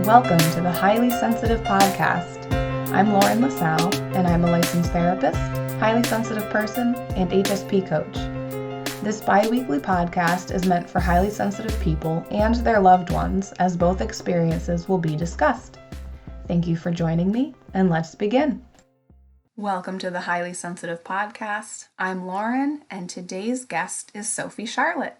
Welcome to the Highly Sensitive Podcast. I'm Lauren LaSalle, and I'm a licensed therapist, highly sensitive person, and HSP coach. This bi-weekly podcast is meant for highly sensitive people and their loved ones, as both experiences will be discussed. Thank you for joining me, and let's begin. Welcome to the Highly Sensitive Podcast. I'm Lauren, and today's guest is Sophie Charlotte.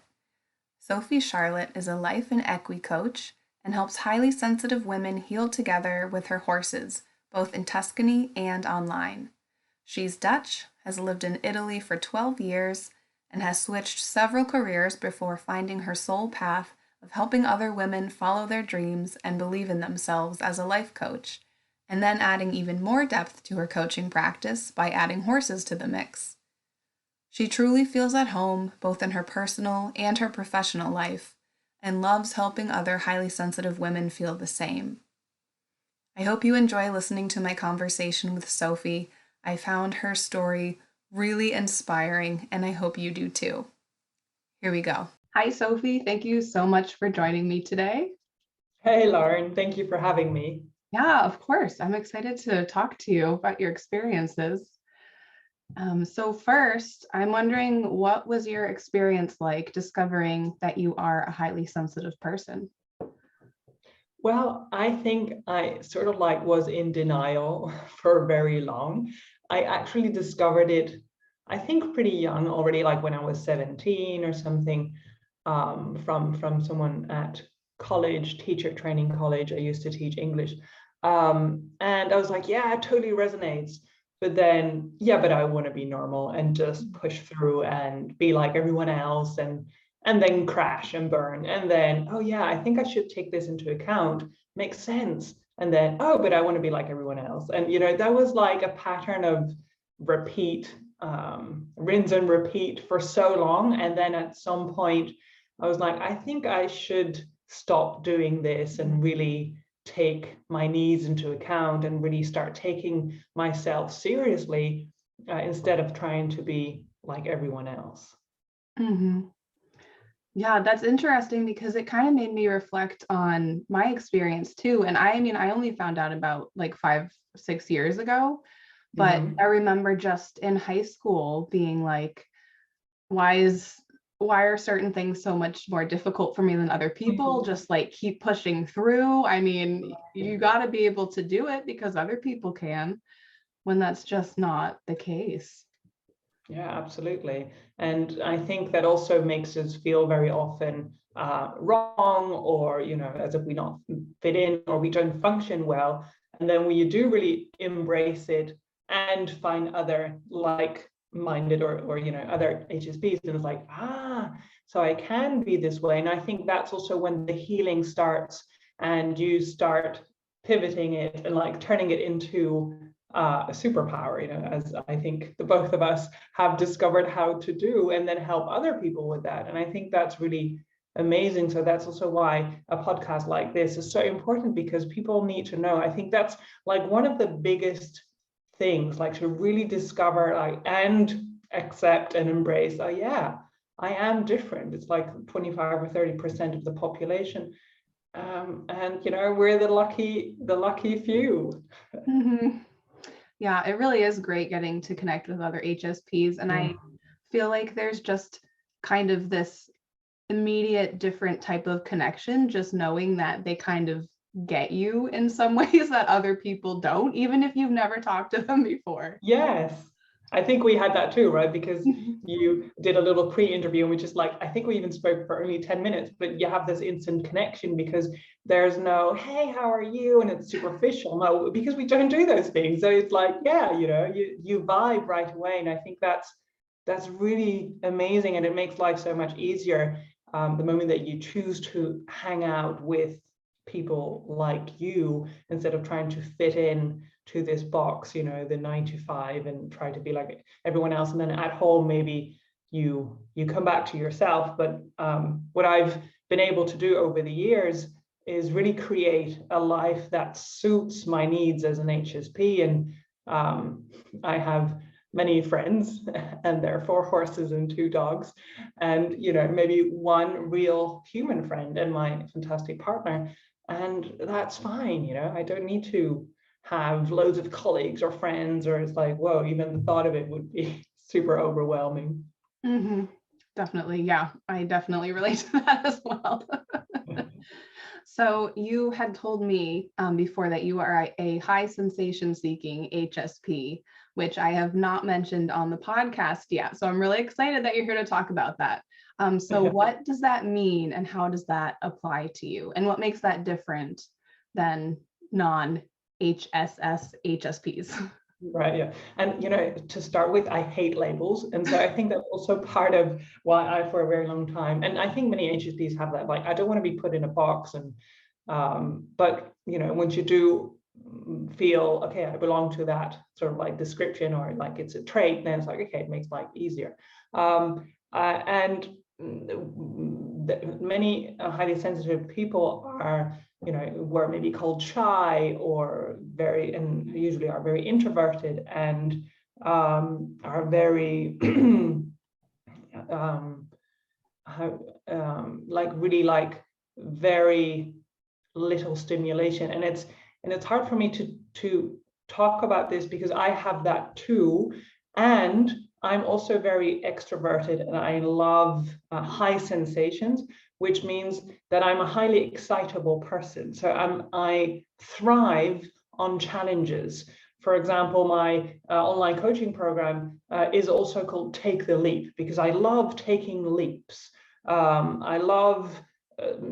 Sophie Charlotte is a Life Equi Coach and helps highly sensitive women heal together with her horses, both in Tuscany and online. She's Dutch, has lived in Italy for 12 years, and has switched several careers before finding her soul path of helping other women follow their dreams and believe in themselves as a life coach, and then adding even more depth to her coaching practice by adding horses to the mix. She truly feels at home both in her personal and her professional life, and loves helping other highly sensitive women feel the same. I hope you enjoy listening to my conversation with Sophie. I found her story really inspiring, and I hope you do too. Here we go. Hi, Sophie. Thank you so much for joining me today. Hey, Lauren. Thank you for having me. Yeah, of course. I'm excited to talk to you about your experiences. So first, I'm wondering, what was your experience like discovering that you are a highly sensitive person? Well, I think I sort of was in denial for very long. I actually discovered it, I think pretty young already, like when I was 17 or something, from someone at college, teacher training college. I used to teach English. And I was like, yeah, it totally resonates. But then, but I want to be normal and just push through and be like everyone else and then crash and burn. And then, oh yeah, I think I should take this into account. Makes sense. And then, oh, but I want to be like everyone else. And, that was like a pattern of repeat, rinse and repeat for so long. And then at some point, I was like, I think I should stop doing this and really take my needs into account and really start taking myself seriously instead of trying to be like everyone else. Mm-hmm. Yeah, that's interesting because it kind of made me reflect on my experience too. And I only found out about like 5-6 years ago, but I remember just in high school being like, why are certain things so much more difficult for me than other people? Just like keep pushing through. You got to be able to do it because other people can, when that's just not the case. Yeah, absolutely. And I think that also makes us feel very often wrong, or, as if we not fit in or we don't function well. And then when you do really embrace it and find other like-minded or other HSPs, and it's like, so I can be this way. And I think that's also when the healing starts and you start pivoting it and turning it into a superpower, as I think the both of us have discovered how to do, and then help other people with that. And I think that's really amazing. So that's also why a podcast like this is so important, because people need to know. I think that's one of the biggest things, to really discover and accept and embrace, oh yeah, I am different. It's 25 or 30% of the population. And we're the lucky few. Mm-hmm. Yeah, it really is great getting to connect with other HSPs. And I feel like there's just kind of this immediate different type of connection, just knowing that they kind of get you in some ways that other people don't, even if you've never talked to them before. Yes. I think we had that too, right? Because you did a little pre-interview, and we just I think we even spoke for only 10 minutes, but you have this instant connection because there's no, hey, how are you? And it's superficial. No, because we don't do those things. So it's you vibe right away. And I think that's really amazing. And it makes life so much easier the moment that you choose to hang out with people like you instead of trying to fit in to this box, the 9 to 5, and try to be like everyone else. And then at home, maybe you come back to yourself. But what I've been able to do over the years is really create a life that suits my needs as an HSP. And I have many friends, and there are 4 horses and 2 dogs, and maybe one real human friend and my fantastic partner. and that's fine. You know, I don't need to have loads of colleagues or friends, or it's like, whoa, even the thought of it would be super overwhelming. Mm-hmm. Definitely. Yeah, I definitely relate to that as well. So you had told me before that you are a high sensation seeking HSP, which I have not mentioned on the podcast yet. So I'm really excited that you're here to talk about that. So what does that mean, and how does that apply to you? And what makes that different than non-HSS HSPs? Right, yeah. And, you know, to start with, I hate labels. And so I think that's also part of why I, for a very long time, and I think many HSPs have that, like, I don't want to be put in a box. And, but, you know, once you do feel, okay, I belong to that sort of like description, or like it's a trait, then it's like, okay, it makes life easier. And many highly sensitive people are, you know, were maybe called shy or very, and usually are very introverted, and are very like really like very little stimulation. And it's hard for me to talk about this because I have that too, and I'm also very extroverted, and I love high sensations, which means that I'm a highly excitable person. So I thrive on challenges. For example, my online coaching program is also called Take the Leap, because I love taking leaps. I love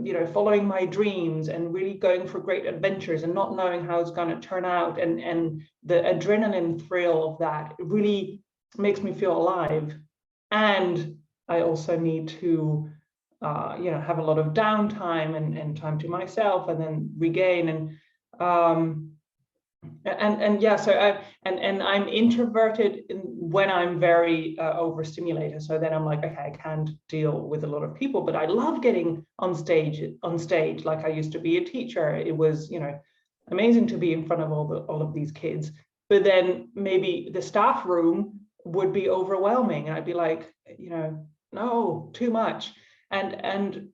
you know, following my dreams and really going for great adventures and not knowing how it's going to turn out. And the adrenaline thrill of that really makes me feel alive. And I also need to, you know, have a lot of downtime and time to myself, and then regain. And yeah, so I'm introverted when I'm very overstimulated. So then I'm like, okay, I can't deal with a lot of people, but I love getting on stage. Like I used to be a teacher. It was, you know, amazing to be in front of all of these kids. But then maybe the staff room would be overwhelming, and I'd be like, you know, no, too much. And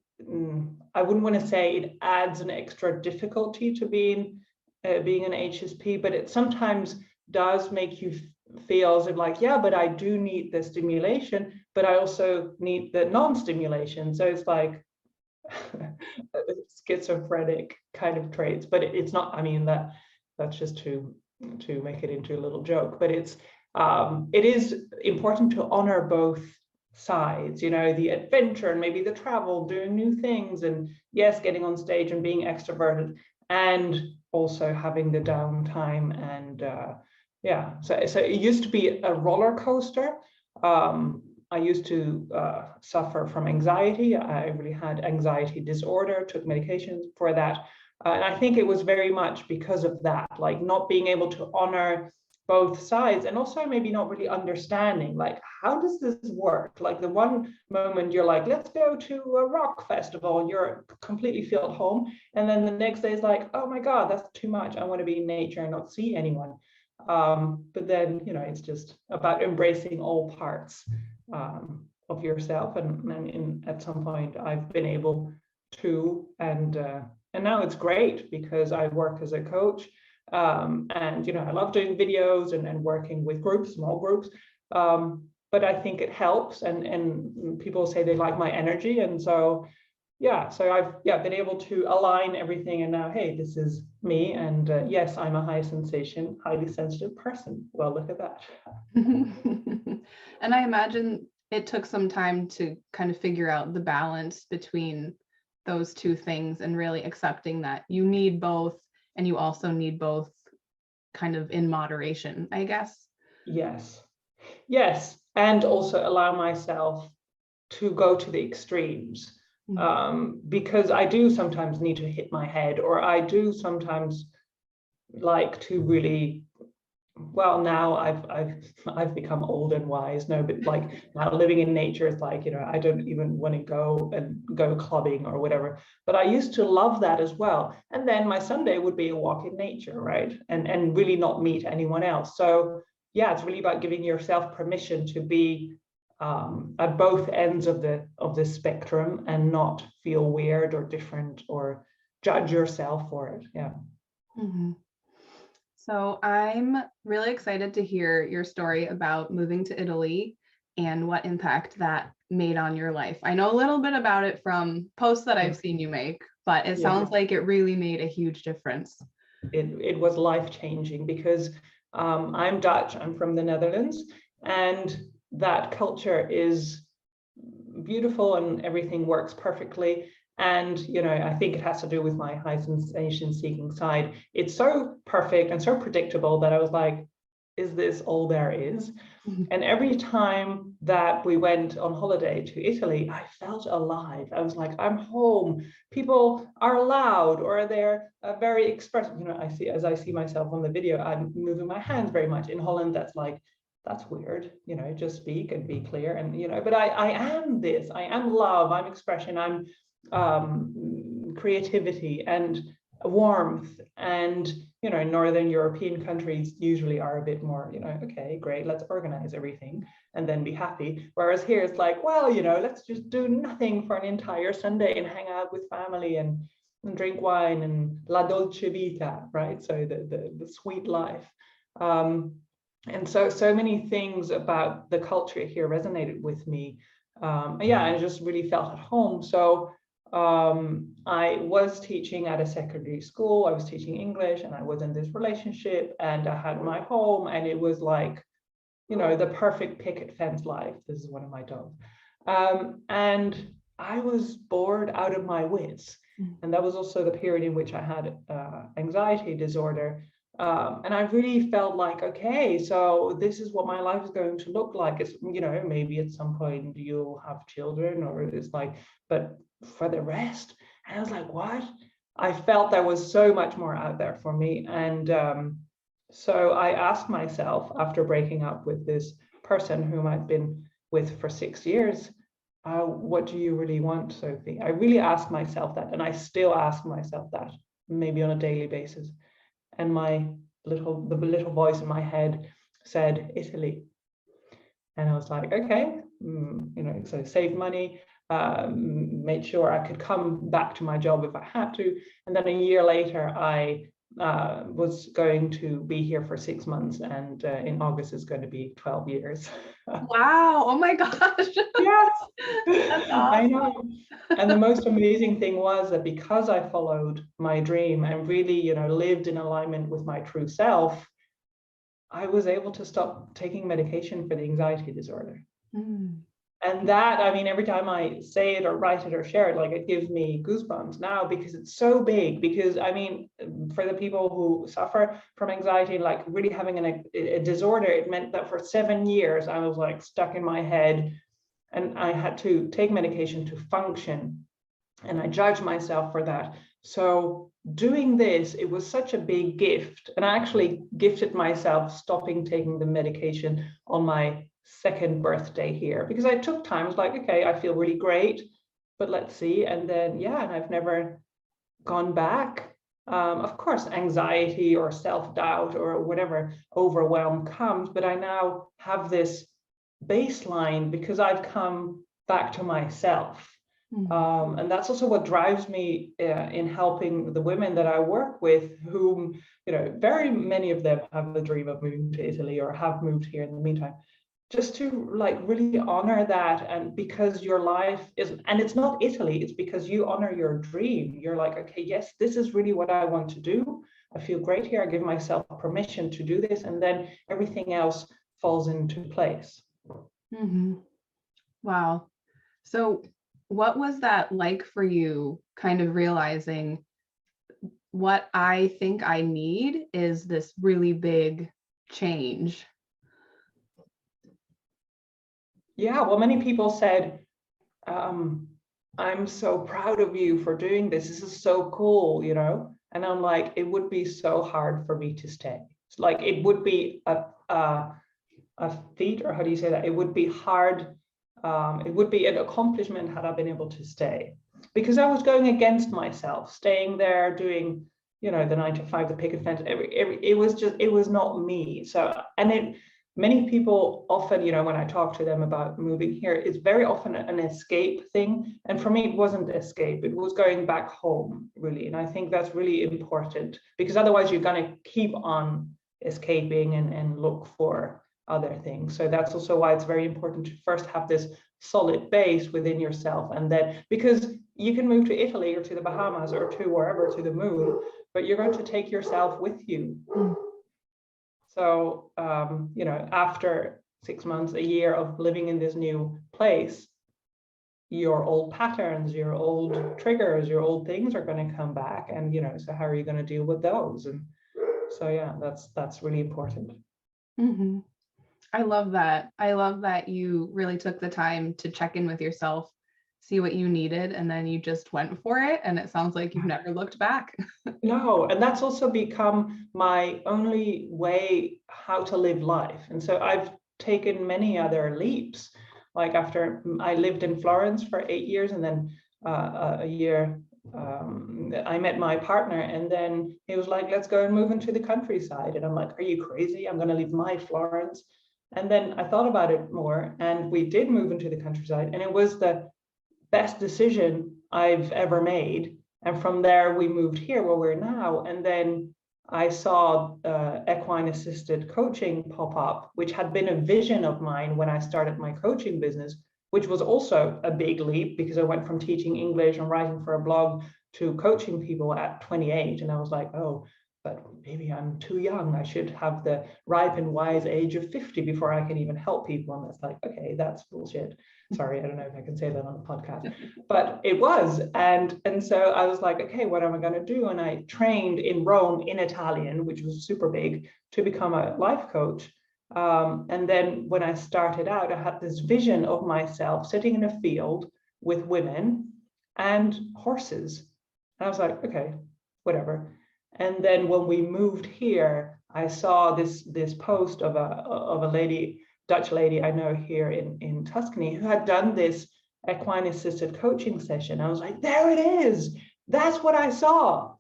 I wouldn't want to say it adds an extra difficulty to being an HSP, but it sometimes does make you feel as if like, yeah, but I do need the stimulation, but I also need the non-stimulation. So it's like schizophrenic kind of traits, but it's not, I mean, that's just to make it into a little joke, but it is important to honor both sides, you know, the adventure and maybe the travel, doing new things, and yes, getting on stage and being extroverted, and also having the downtime. And yeah, so it used to be a roller coaster. I used to suffer from anxiety. I really had anxiety disorder, took medications for that. And I think it was very much because of that, like not being able to honor both sides, and also maybe not really understanding, like, how does this work? Like the one moment you're like, let's go to a rock festival, and you're completely feel at home. And then the next day is like, oh my God, that's too much. I want to be in nature and not see anyone. But then, you know, it's just about embracing all parts of yourself. And at some point I've been able to, and now it's great because I work as a coach. And, you know, I love doing videos and working with groups, small groups. But I think it helps, and people say they like my energy. And so, yeah, so I've been able to align everything, and now, hey, this is me. And yes, I'm a high sensation, highly sensitive person. Well, look at that. And I imagine it took some time to kind of figure out the balance between those two things, and really accepting that you need both, and you also need both kind of in moderation, I guess. Yes. And also allow myself to go to the extremes, because I do sometimes need to hit my head, or I do sometimes like to really, well, now I've become old and wise. No, but like now living in nature is like, you know, I don't even want to go clubbing or whatever. But I used to love that as well. And then my Sunday would be a walk in nature, right? And really not meet anyone else. So yeah, it's really about giving yourself permission to be at both ends of the spectrum, and not feel weird or different or judge yourself for it. Yeah. Mm-hmm. So I'm really excited to hear your story about moving to Italy and what impact that made on your life. I know a little bit about it from posts that I've seen you make, but it sounds like it really made a huge difference. It was life-changing because I'm Dutch, I'm from the Netherlands, and that culture is beautiful and everything works perfectly. And, you know, I think it has to do with my high sensation seeking side. It's so perfect and so predictable that I was like, is this all there is? And every time that we went on holiday to Italy, I felt alive. I was like, I'm home. People are loud, or they're very expressive. You know, I see myself on the video, I'm moving my hands very much. In Holland, that's like, that's weird. You know, just speak and be clear. And, you know, but I am this. I am love. I'm expression. I'm creativity and warmth. And, you know, Northern European countries usually are a bit more, you know, okay, great, let's organize everything and then be happy. Whereas here it's like, well, you know, let's just do nothing for an entire Sunday and hang out with family and drink wine and la dolce vita, right? So the sweet life. And so many things about the culture here resonated with me. Yeah, I just really felt at home. So I was teaching at a secondary school. I was teaching English, and I was in this relationship, and I had my home, and it was like, you know, the perfect picket fence life. This is one of my dogs. And I was bored out of my wits. And that was also the period in which I had anxiety disorder. And I really felt like, okay, so this is what my life is going to look like. It's, you know, maybe at some point you'll have children, or it's like, but for the rest. And I was like, what? I felt there was so much more out there for me. And so I asked myself, after breaking up with this person whom I'd been with for 6 years, what do you really want, Sophie? I really asked myself that, and I still ask myself that, maybe on a daily basis. And the little voice in my head said, Italy. And I was like, okay, you know, so save money, made sure I could come back to my job if I had to. And then a year later, I was going to be here for 6 months, and in August is going to be 12 years. Wow. Oh my gosh. Yes. That's awesome. I know. And the most amazing thing was that because I followed my dream and really, you know, lived in alignment with my true self, I was able to stop taking medication for the anxiety disorder. And that, I mean, every time I say it or write it or share it, like, it gives me goosebumps now, because it's so big. Because, I mean, for the people who suffer from anxiety, like really having a disorder, it meant that for 7 years, I was like stuck in my head, and I had to take medication to function. And I judged myself for that. So doing this, it was such a big gift. And I actually gifted myself stopping taking the medication on my 2nd birthday here, because I took times like, okay, I feel really great, but let's see. And then, yeah, and I've never gone back. Of course, anxiety or self-doubt or whatever overwhelm comes, but I now have this baseline because I've come back to myself. And that's also what drives me in helping the women that I work with, whom, you know, very many of them have the dream of moving to Italy or have moved here in the meantime, just to like really honor that. And because your life is, and it's not Italy, it's because you honor your dream. You're like, okay, yes, this is really what I want to do. I feel great here. I give myself permission to do this. And then everything else falls into place. Wow. So what was that like for you, kind of realizing what I think I need is this really big change? Yeah, well, many people said, I'm so proud of you for doing this. This is so cool, you know? And I'm like, it would be so hard for me to stay. It's like, it would be a feat, or how do you say that? It would be hard. It would be an accomplishment had I been able to stay, because I was going against myself, staying there, doing, you know, the 9 to 5, the picket fence, it was not me. So, and many people often, when I talk to them about moving here, it's very often an escape thing. And for me, it wasn't escape, it was going back home, really. And I think that's really important, because otherwise you're going to keep on escaping and look for other things. So that's also why it's very important to first have this solid base within yourself. And then, because you can move to Italy or to the Bahamas or to wherever, to the moon, but you're going to take yourself with you. So, after 6 months, a year of living in this new place, your old patterns, your old triggers, your old things are going to come back. And, so how are you going to deal with those? And so, yeah, that's really important. Mm-hmm. I love that. I love that you really took the time to check in with yourself, see what you needed, and then you just went for it. And it sounds like you've never looked back. No, and that's also become my only way how to live life. And so I've taken many other leaps. Like after I lived in Florence for 8 years, and then a year I met my partner, and then he was like, let's go and move into the countryside. And I'm like, are you crazy? I'm going to leave my Florence. And then I thought about it more, and we did move into the countryside, and it was the best decision I've ever made. And from there, we moved here where we're now. And then I saw equine assisted coaching pop up, which had been a vision of mine when I started my coaching business, which was also a big leap, because I went from teaching English and writing for a blog to coaching people at 28. And I was like, oh, but maybe I'm too young. I should have the ripe and wise age of 50 before I can even help people. And that's like, okay, that's bullshit. Sorry, I don't know if I can say that on the podcast, but it was. And so I was like, okay, what am I going to do? And I trained in Rome in Italian, which was super big, to become a life coach. And then when I started out, I had this vision of myself sitting in a field with women and horses. And I was like, okay, whatever. And then when we moved here, I saw this post of a lady, Dutch lady I know here in Tuscany, who had done this equine assisted coaching session. I was like, there it is. That's what I saw.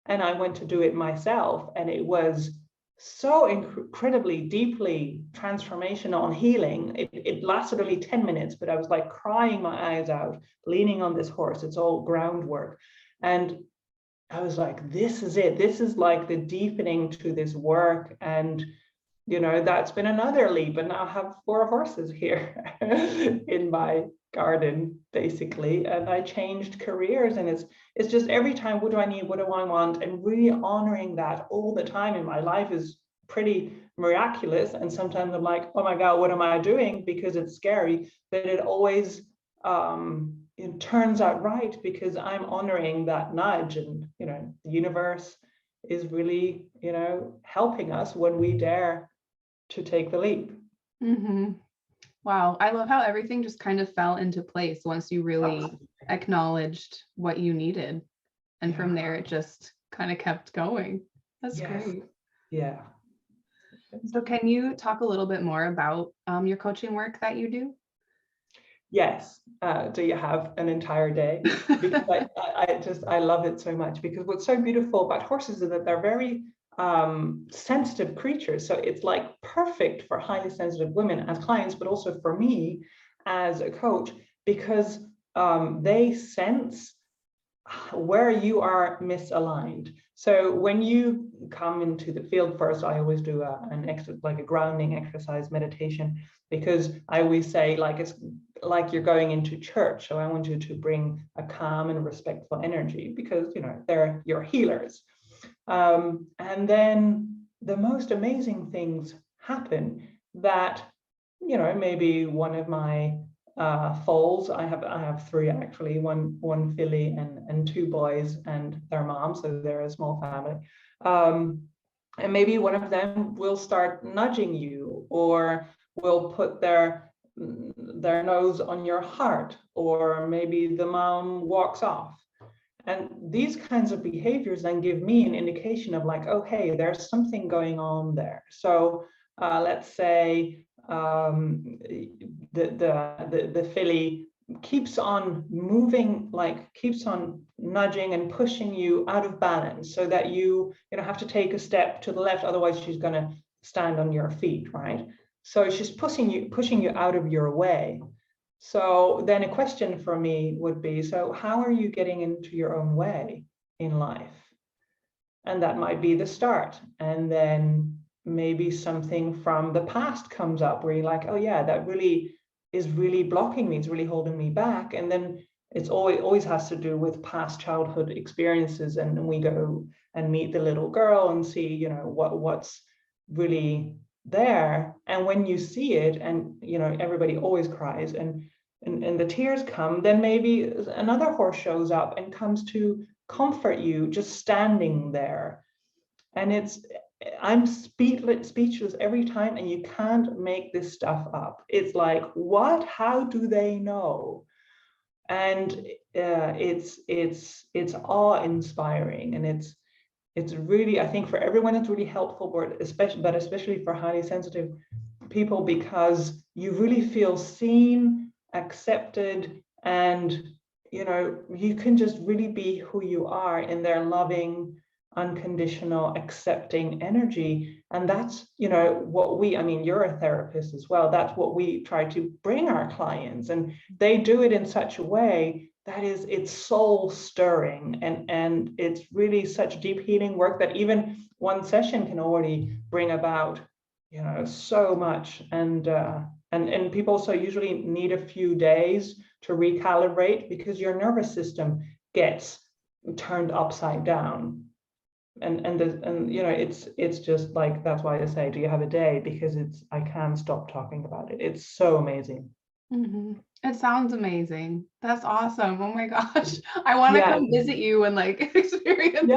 And I went to do it myself. And it was so incredibly deeply transformational and healing. It lasted only 10 minutes, but I was like crying my eyes out, leaning on this horse. It's all groundwork. And I was like, this is it. This is like the deepening to this work. And, that's been another leap. And now I have 4 horses here in my garden, basically. And I changed careers. And it's just every time, what do I need? What do I want? And really honoring that all the time in my life is pretty miraculous. And sometimes I'm like, oh my God, what am I doing? Because it's scary. But it always it turns out right, because I'm honoring that nudge. And the universe is really helping us when we dare to take the leap. Mm-hmm. Wow, I love how everything just kind of fell into place once you really acknowledged what you needed, and from there it just kind of kept going. That's great. Yeah. So can you talk a little bit more about your coaching work that you do? Yes. Do you have an entire day? Because I love it so much, because what's so beautiful about horses is that they're very sensitive creatures. So it's like perfect for highly sensitive women as clients, but also for me as a coach, because they sense where you are misaligned. So when you come into the field first, I always do a grounding exercise meditation, because I always say, like, it's like you're going into church. So I want you to bring a calm and respectful energy, because they're your healers. And then the most amazing things happen, that maybe one of my foals, I have 3 actually, one filly and 2 boys and their mom, so they're a small family, and maybe one of them will start nudging you, or will put their nose on your heart, or maybe the mom walks off. And these kinds of behaviors then give me an indication of like, oh, hey, there's something going on there. So let's say the filly keeps on moving, like keeps on nudging and pushing you out of balance, so that you have to take a step to the left, otherwise she's going to stand on your feet, right? So she's pushing you out of your way. So then a question for me would be, so how are you getting into your own way in life? And that might be the start. And then maybe something from the past comes up where you're like, oh yeah, that really is really blocking me. It's really holding me back. And then it's always has to do with past childhood experiences. And we go and meet the little girl and see, you know, what's really there. And when you see it, and you know, everybody always cries and the tears come, then maybe another horse shows up and comes to comfort you just standing there. And I'm speechless every time, and you can't make this stuff up. It's like, what? How do they know? And it's awe-inspiring, and it's really, I think for everyone it's really helpful, but especially for highly sensitive people, because you really feel seen, accepted, and you know, you can just really be who you are in their loving, unconditional, accepting energy. And that's, you know, what I mean, you're a therapist as well. That's what we try to bring our clients, and they do it in such a way that it's soul stirring, and it's really such deep healing work that even one session can already bring about, you know, so much. And people also usually need a few days to recalibrate, because your nervous system gets turned upside down. And you know, it's just like, that's why I say, do you have a day? Because I can't stop talking about it. It's so amazing. Mm-hmm. It sounds amazing. That's awesome. Oh my gosh. I want to come visit you and like experience.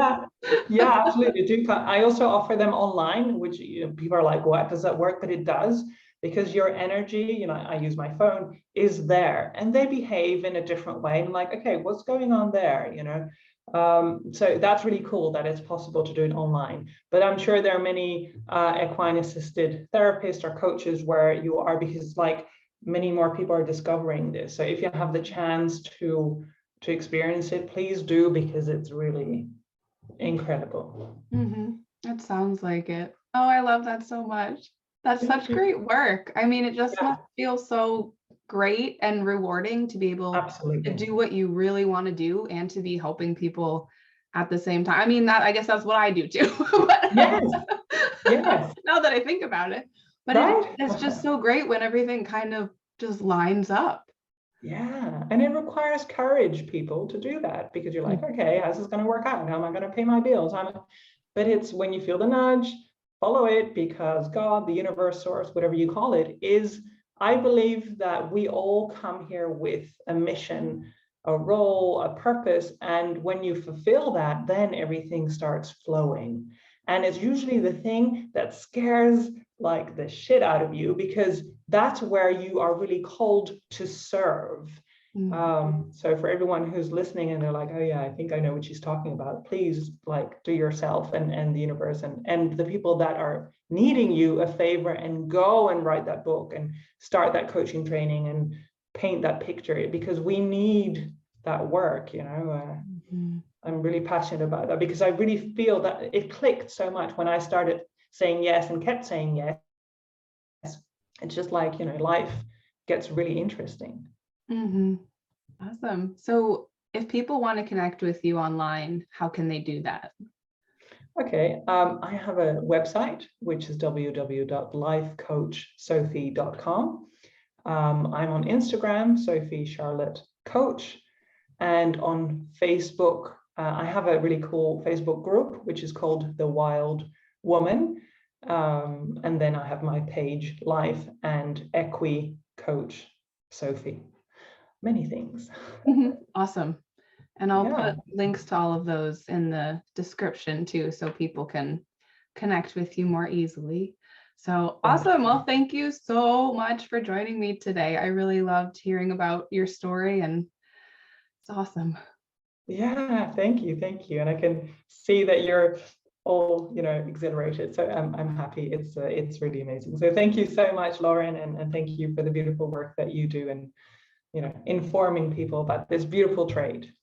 Yeah, absolutely. Do come. I also offer them online, which, you know, people are like, what, does that work? But it does, because your energy, you know, I use my phone, is there, and they behave in a different way. And like, okay, what's going on there, you know? So that's really cool that it's possible to do it online. But I'm sure there are many equine assisted therapists or coaches where you are, because like many more people are discovering this. So if you have the chance to experience it, please do, because it's really incredible. Mm-hmm. It sounds like it. Oh, I love that so much. That's such great work. I mean, it just must feel so great and rewarding to be able to do what you really want to do and to be helping people at the same time. I mean, I guess that's what I do too. Yes. Now that I think about it. But it's just so great when everything kind of just lines up. Yeah, and it requires courage, people, to do that, because you're like, okay, how's this going to work out? How am I going to pay my bills? But it's when you feel the nudge, follow it, because God, the universe, source, whatever you call it, is, I believe that we all come here with a mission, a role, a purpose. And when you fulfill that, then everything starts flowing. And it's usually the thing that scares like the shit out of you, because that's where you are really called to serve. So for everyone who's listening and they're like, oh yeah, I think I know what she's talking about, please like do yourself and the universe and the people that are needing you a favor, and go and write that book and start that coaching training and paint that picture, because we need that work, you know. I'm really passionate about that, because I really feel that it clicked so much when I started saying yes and kept saying yes. It's just like, you know, life gets really interesting. Awesome. So if people want to connect with you online, how can they do that? Okay, I have a website, which is www.lifecoachsophie.com. I'm on Instagram, Sophie Charlotte Coach, and on Facebook, I have a really cool Facebook group, which is called The Wild Woman. And then I have my page, Life Equi Coach Sophie. Many things. Awesome. And I'll put links to all of those in the description too, so people can connect with you more easily. So awesome. Well, thank you so much for joining me today. I really loved hearing about your story, and it's awesome. Yeah, thank you. And I can see that you're all, you know, exhilarated. So I'm happy. It's really amazing. So thank you so much, Lauren, and thank you for the beautiful work that you do, and, you know, informing people about this beautiful trade.